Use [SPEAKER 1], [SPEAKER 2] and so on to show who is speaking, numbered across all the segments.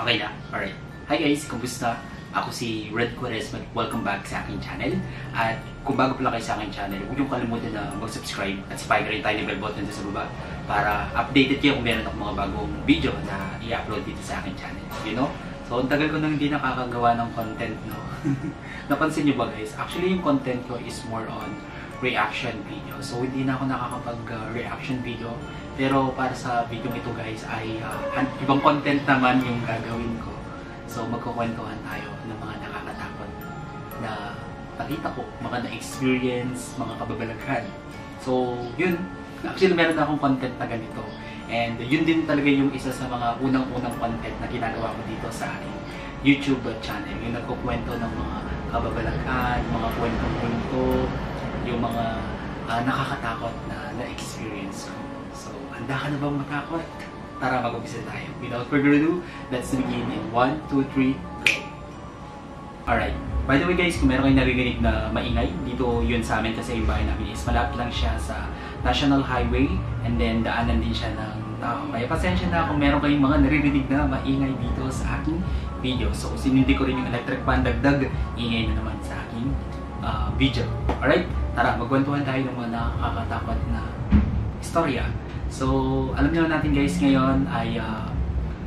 [SPEAKER 1] Okay na? Alright. Hi guys, kumusta? Ako si Red Quaresma. Welcome back sa aking channel. At kung bago pala kayo sa aking channel, huwag niyong kalimutan na mag-subscribe at sipahin rin tayo ng bell button sa baba para updated kayo kung meron akong mga bagong video na i-upload dito sa aking channel. You know? So, ang tagal ko nang hindi nakakagawa ng content, no? Napansin niyo ba guys? Actually, yung content ko is more on reaction video. So, hindi na ako nakakapag-reaction video. Pero para sa video ito guys ay ibang content naman yung gagawin ko. So magkukwentuhan tayo ng mga nakakatakot na nakita ko, mga na-experience, mga kababalaghan. So yun, actually meron na akong content na ganito. And yun din talaga yung isa sa mga unang-unang content na ginagawa ko dito sa aking YouTube channel. Yung nagkukwento ng mga kababalaghan, mga kwentong-kwento, yung mga nakakatakot na experience ko. So, handa ka na bang matakot? Tara, mag-umpisa tayo. Without further ado, let's begin in 1, 2, 3, go! Alright. By the way guys, kung meron kayong naririnig na maingay, dito yun sa amin kasi yung bahay namin is malapit lang siya sa National Highway and then daanan din siya ng tao. Kaya pasensya na kung meron kayong mga naririnig na maingay dito sa aking video. So, sinindi ko rin yung electric fan, dagdag ingay na naman sa aking video. Alright? Tara, magkwentuhan tayo ng mga nakakatakot na istorya. So, alam niyo natin guys, ngayon ay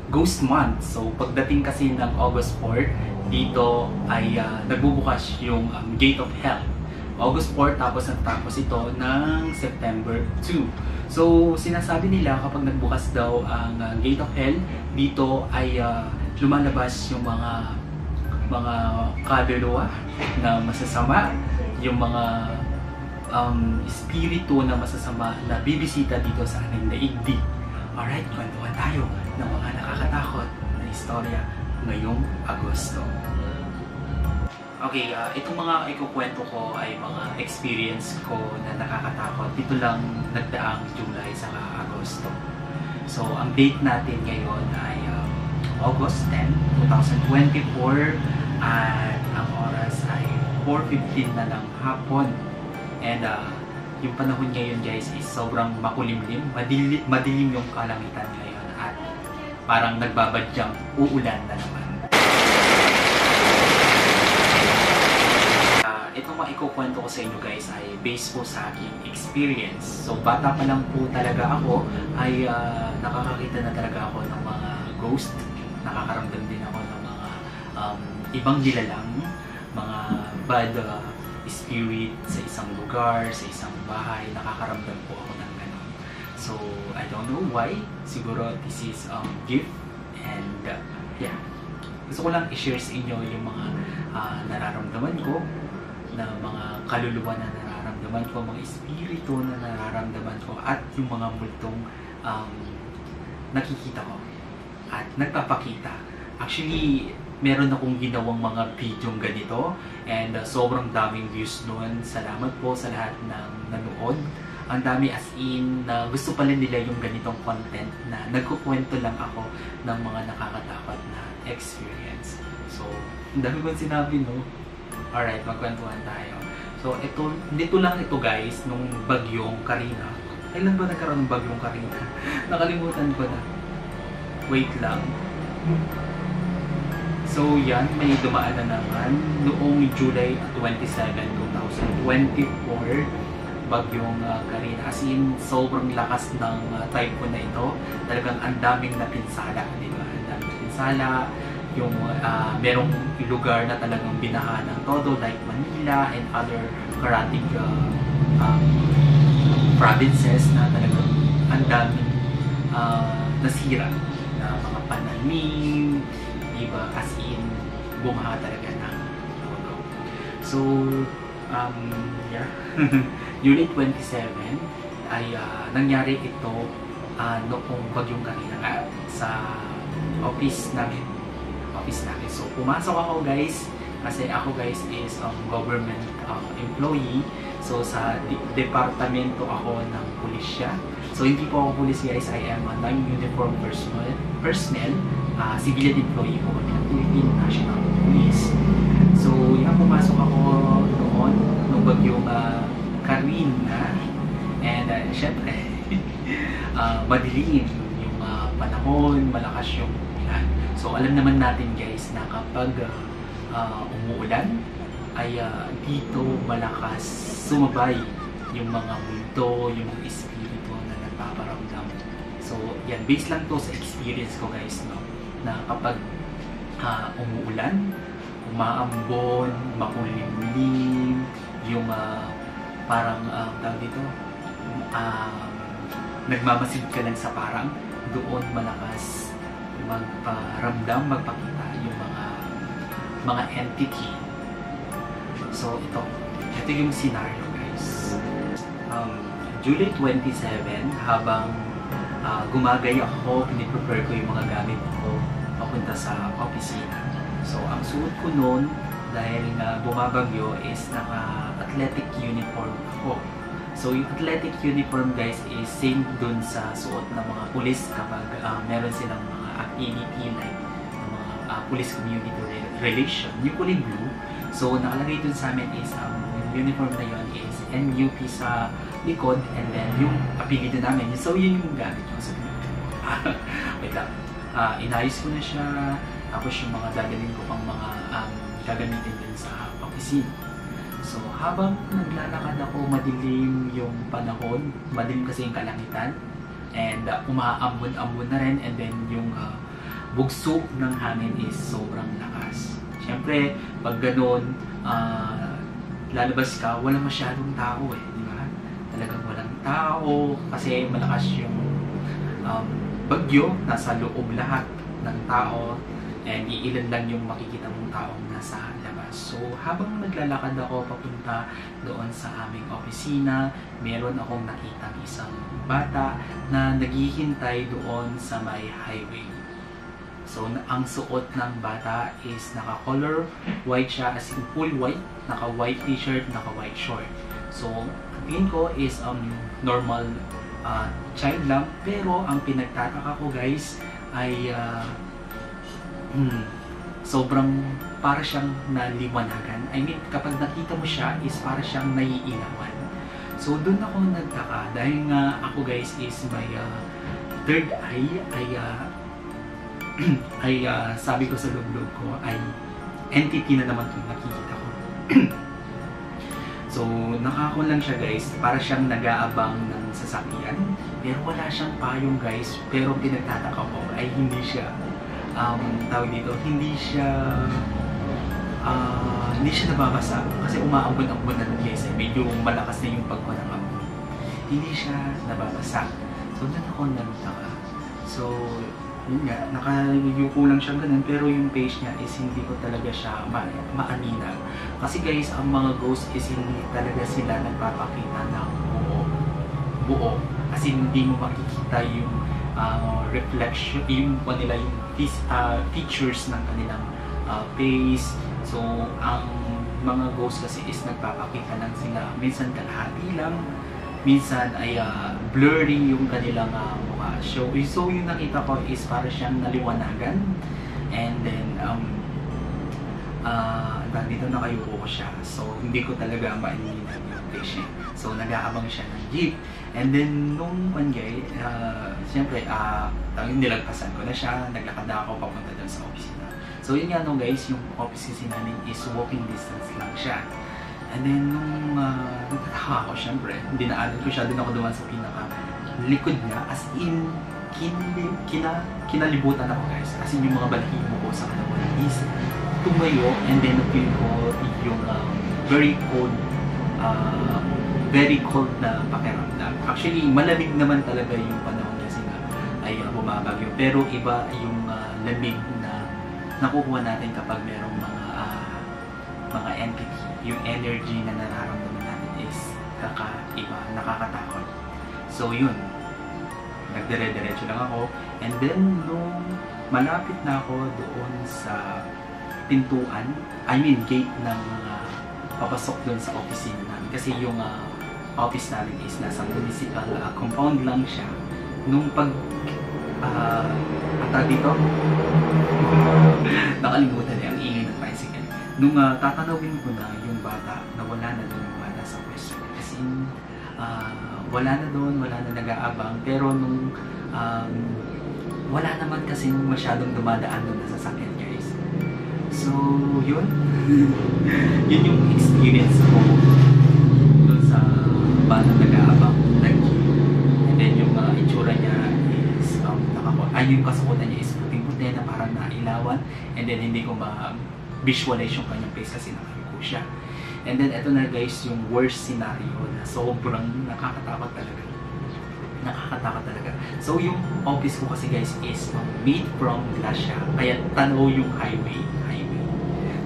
[SPEAKER 1] Ghost Month. So, pagdating kasi ng August 4, dito ay nagbubukas yung Gate of Hell. August 4, tapos natapos ito ng September 2. So, sinasabi nila kapag nagbukas daw ang Gate of Hell, dito ay lumalabas yung mga kaluluwa na masasama, yung mga espiritu na masasama na bibisita dito sa ating daigdig. Alright, kwentuhan tayo ng mga nakakatakot na istorya ngayong Agosto. Okay, itong mga ikukwento ko ay mga experience ko na nakakatakot. Dito lang nagdaang July sa Agosto. So, ang date natin ngayon ay August 10, 2024 at ang oras ay 4:15 na ng hapon. And yung panahon ngayon guys is sobrang makulimlim, madilim yung kalangitan ngayon at parang nagbabadyang uulan na naman. Itong maikukwento ko sa inyo guys ay based po sa aking experience. So bata pa lang po talaga ako ay nakakakita na talaga ako ng mga ghost. Nakakaramdam din ako ng mga ibang nilalang, mga bad spirit sa isang lugar, sa isang bahay. Nakakaramdam po ako ng ganun. So, I don't know why. Siguro this is gift and yeah. Gusto ko lang i-share sa inyo yung mga nararamdaman ko, na mga kaluluwa na nararamdaman ko, mga espiritu na nararamdaman ko, at yung mga multong nakikita ko at nagpapakita. Actually, meron akong ginawang mga videong ganito and sobrang daming views noon. Salamat po sa lahat ng nanood. Ang dami as in na gusto pala nila yung ganitong content na nagkukwento lang ako ng mga nakakatakot na experience. So, ang dami kong sinabi, no? Alright, magkwentuhan tayo. So, dito lang ito guys, nung bagyong Karina. Kailan ba nagkaroon ng bagyong Karina? Nakalimutan ko na. Wait lang. So yan, may dumaan na naman noong July 27, 2024, bagyong Karina. As in, sobrang lakas ng typhoon na ito. Talagang ang daming napinsala, di ba? Ang daming napinsala. Yung merong lugar na talagang binaha ng todo like Manila and other karatig provinces na talagang ang daming nasira na mga pananim, diba? As in, bumaha talaga ng todo. So, yeah. July 27 ay nangyari ito noong bagyong Karina sa office namin. So, pumasok ako guys, kasi ako guys is government employee. So, sa departamento ako ng pulisya. So, hindi po ako pulis guys, I am a non-uniform personnel, civilian employee po kami ng Philippine National Police. So, yan, pumasok ako noon, nung bagyong Karina. And, syempre, madilim yung panahon, malakas yung ulan. So alam naman natin guys na kapag umuulan ay dito malakas sumabay yung mga multo, yung mga espiritu na nagpaparamdam. So yan, based lang to sa experience ko guys, no, na kapag umuulan, umaambon, makulimlim, yung parang tawag dito, nagmamasid ka lang sa parang doon malakas magparamdam, magpakita yung mga entity. So ito yung scenario guys. July 27, habang gumagay ako, piniprepare ko yung mga gamit ko papunta sa opisina. So ang suot ko noon, dahil nga bumabagyo, is naka-athletic uniform ako. So yung athletic uniform guys is same dun sa suot ng mga pulis kapag meron silang mga activity like mga police community relation, yung kulay blue. So nakalagay dun sa amin is yung uniform na yun is NUP sa likod, and then yung apelido namin, so yun yung gamit ko. So wait lang, inayos ko na siya, tapos yung mga dadalhin ko pang mga gagamitin din sa opisina. So habang naglalakad ako, madilim yung panahon, madilim kasi yung kalangitan, and umaambon-ambon na rin, and then yung bugso ng hangin is sobrang lakas. Siyempre, pag ganun, lalabas ka, walang masyadong tao di ba? Talagang walang tao, kasi malakas yung bagyo, nasa loob lahat ng tao, and iilan lang yung makikita mong taong nasa labas. So, habang naglalakad ako papunta doon sa aming opisina, meron akong nakitang isang bata na naghihintay doon sa may highway. So, ang suot ng bata is naka-color white siya, as in full white, naka-white t-shirt, naka-white short. So, ang tingin ko is normal child lang, pero ang pinagtataka ko guys ay sobrang para siyang naliwanagan. I mean, kapag nakita mo siya is para siyang naiilawan. So, doon ako nagtaka dahil nga ako guys is may third eye ay sabi ko sa loob-loob ko ay entity na naman yung nakikita ko. So, nakakon lang siya guys, para siyang nag-aabang ng sasakyan, pero wala siyang payong guys. Pero pinagtataka ko ay hindi siya tawag dito, hindi siya nababasa kasi umaambon-ambon na ng guys, medyo malakas na yung pagkuha ng ambon. Hindi siya nababasa. So, doon ako nagtaka. So, yun nga, nakayuko lang siya ganun, pero yung face niya is hindi ko talaga siya maaninag. Kasi guys, ang mga ghost is hindi talaga sila nagpapakita ng buo. Kasi hindi mo makikita yung reflection, yung kanila, yung features ng kanilang face. So, ang mga ghost kasi is nagpapakita lang sila. Minsan kalahati lang, minsan ay blurry yung kanilang mukha. So yung nakita ko is para siyang naliwanagan, and then dito nakayuko ko siya. So hindi ko talaga maintindihan yung face niya. So nag-aabang siya ng jeep, and then nung one guy, siyempre nilagpasan ko na siya, naglakad na ako papunta doon sa opisina. So yun nga no guys, yung office kasi namin is walking distance lang siya. And then, nung nagtataka ako, syempre, dinaanan ko siya, din ako duman sa pinaka-likod niya, as in, kinalibutan ako guys. As in, yung mga balahibo ko sa katawan is tumayo, and then feel ko yung very cold na pakiramdam. Actually, malamig naman talaga yung panahon kasi nga ay bumabagyo. Pero iba yung lamig na nakukuha natin kapag merong mga entity. Yung energy na nararamdaman natin is kakaiba, nakakatakot. So yun, nagdire-diretso lang ako, and then nung malapit na ako doon sa pintuan, gate ng papasok doon sa opisina namin. Kasi yung office namin is nasa municipal compound lang siya. Nung dito, nakalimutan niya ang ingay ng bicycle. Nung tatanawin ko na yung bata, na wala na doon yung bata sa pwesto. Kasi wala na doon, wala na nag-aabang. Pero nung wala naman kasing masyadong dumadaan doon na sasakyan, guys. So, yun. Yun yung experience ko doon sa batang nag-aabang nag-gym. And then yung itsura niya is, yung kasukutan niya is puting-puti na parang nailawan. And then hindi ko ma-visualize yung kanyang face kasi nakiko siya. And then eto na guys, yung worst scenario na sobrang nakakatakot talaga. Nakakatakot talaga. So yung office ko kasi guys is made from glass siya. Kaya tanaw yung highway.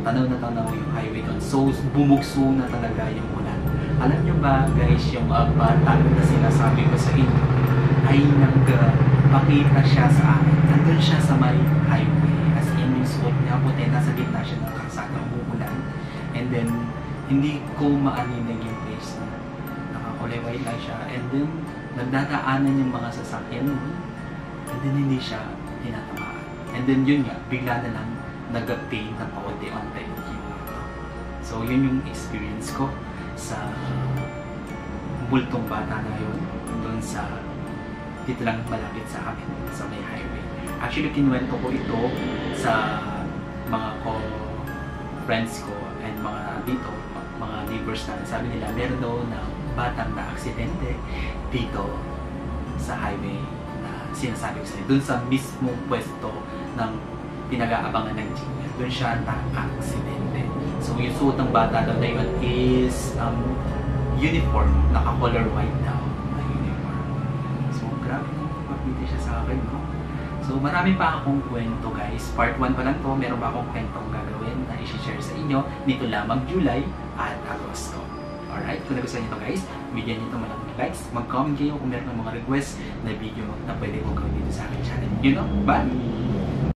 [SPEAKER 1] Tanaw na tanaw yung highway doon. So bumugso na talaga yung ulan. Alam nyo ba guys, yung bata na sinasabi ko sa inyo ay nagpakita siya sa akin. Nandun siya sa may highway. As in yung suot niya, puti, nasa gitna siya ng kalsada, umuulan. And then hindi ko maaninig yung face na nakakulay white lang siya. And then nagdadaanan yung mga sasakyan mo. And then hindi siya tinatamaan. And then yun nga, bigla na lang nag-pain na paunti-unti yung ito. So yun yung experience ko sa multong bata na yun doon sa dito lang malapit sa amin sa may highway. Actually kinuwento ko ito sa mga friends ko and mga dito, mga neighbors namin. Sabi nila meron daw na batang na aksidente dito sa highway na sinasabi ko sa'yo. Doon sa mismong pwesto ng pinag-aabangan ng gym. Doon siya na-aksidente. So yung suot ng bata daw na yun is uniform, naka-color white daw na uniform. So grabe nung pagpili siya sa akin, no? So marami pa akong kwento guys. Part 1 pa lang to, meron pa akong kwentong gagawin na i-share sa inyo nito lamang July at Agosto. Alright, kung nagustuhan nyo ito guys, bigyan nyo ito malaking likes, mag-comment kayo kung meron ng mga request na video na pwede kong gawin dito sa aking channel. You know, bye!